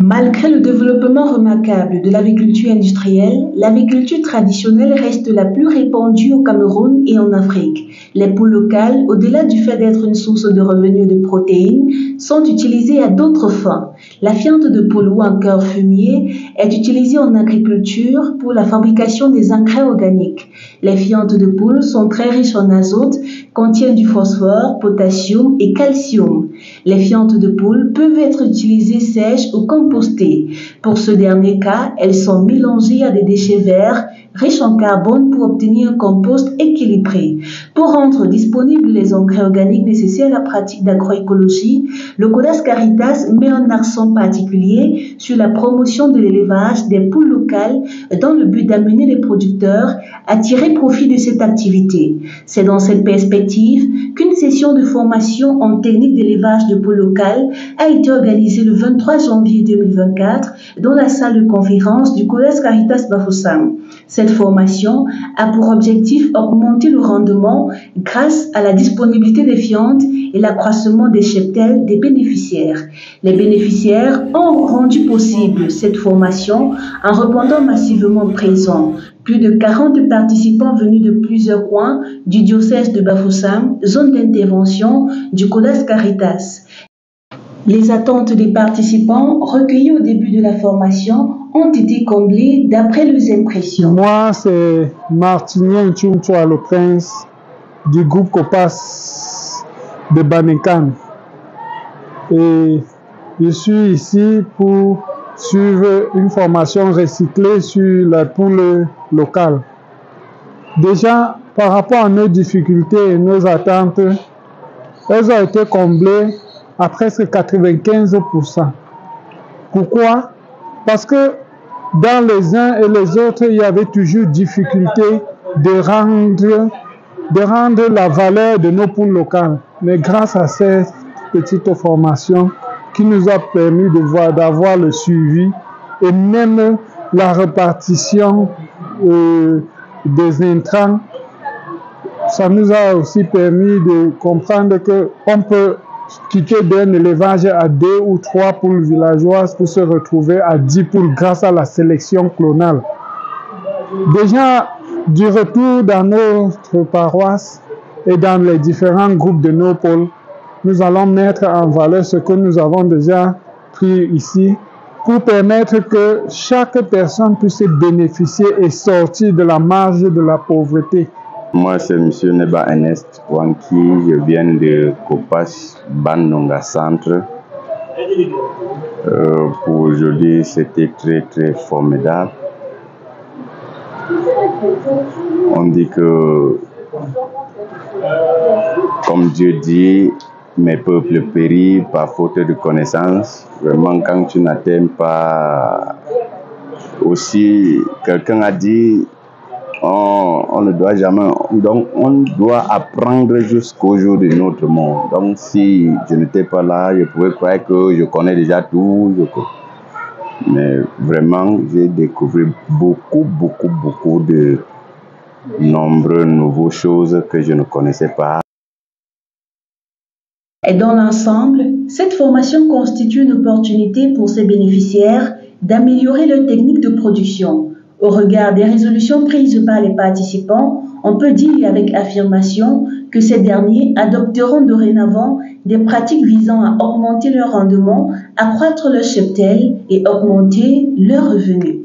Malgré le développement remarquable de l'agriculture industrielle, l'agriculture traditionnelle reste la plus répandue au Cameroun et en Afrique. Les poules locales, au-delà du fait d'être une source de revenus et de protéines, sont utilisées à d'autres fins. La fiente de poule ou encore fumier est utilisée en agriculture pour la fabrication des engrais organiques. Les fientes de poule sont très riches en azote, contiennent du phosphore, potassium et calcium. Les fientes de poule peuvent être utilisées sèches ou compostées. Pour ce dernier cas, elles sont mélangées à des déchets verts riches en carbone pour obtenir un compost équilibré. Pour rendre disponibles les engrais organiques nécessaires à la pratique d'agroécologie, le CODAS Caritas met un accent particulier sur la promotion de l'élevage des poules locales dans le but d'amener les producteurs à tirer profit de cette activité. C'est dans cette perspective qu'une session de formation en technique d'élevage de poules locales a été organisée le 23 janvier 2024 dans la salle de conférence du CODAS Caritas Bafoussam. Cette formation a pour objectif augmenter le rendement grâce à la disponibilité des fientes et l'accroissement des cheptels des bénéficiaires. Les bénéficiaires ont rendu possible cette formation en répondant massivement présent. Plus de 40 participants venus de plusieurs coins du diocèse de Bafoussam, zone d'intervention du CODAS Caritas. Les attentes des participants recueillies au début de la formation ont été comblées d'après leurs impressions. Moi, c'est Martinien Tchoumchoua, le prince du groupe COPAS de Banekan. Et je suis ici pour suivre une formation recyclée sur la poule locale. Déjà, par rapport à nos difficultés et nos attentes, elles ont été comblées à presque 95%. Pourquoi? Parce que dans les uns et les autres, il y avait toujours difficulté de rendre la valeur de nos poules locales. Mais grâce à cette petite formation qui nous a permis d'avoir le suivi et même la répartition des intrants, ça nous a aussi permis de comprendre qu'on peut quitter d'un élevage à 2 ou 3 poules villageoises pour se retrouver à 10 poules grâce à la sélection clonale. Déjà, du retour dans notre paroisse et dans les différents groupes de nos pôles, nous allons mettre en valeur ce que nous avons déjà pris ici pour permettre que chaque personne puisse bénéficier et sortir de la marge de la pauvreté. Moi, c'est M. Neba Ernest Wanki, je viens de Copas Bandonga Centre. Pour aujourd'hui, c'était très formidable. On dit que, comme Dieu dit, mes peuples périssent par faute de connaissance. Vraiment, quand tu n'atteins pas... Aussi, quelqu'un a dit... On ne doit jamais, donc on doit apprendre jusqu'au jour de notre monde. Donc si je n'étais pas là, je pouvais croire que je connais déjà tout. Mais vraiment, j'ai découvert beaucoup de nombreuses nouvelles choses que je ne connaissais pas. Et dans l'ensemble, cette formation constitue une opportunité pour ces bénéficiaires d'améliorer leur technique de production. Au regard des résolutions prises par les participants, on peut dire avec affirmation que ces derniers adopteront dorénavant des pratiques visant à augmenter leur rendement, accroître leur cheptel et augmenter leurs revenus.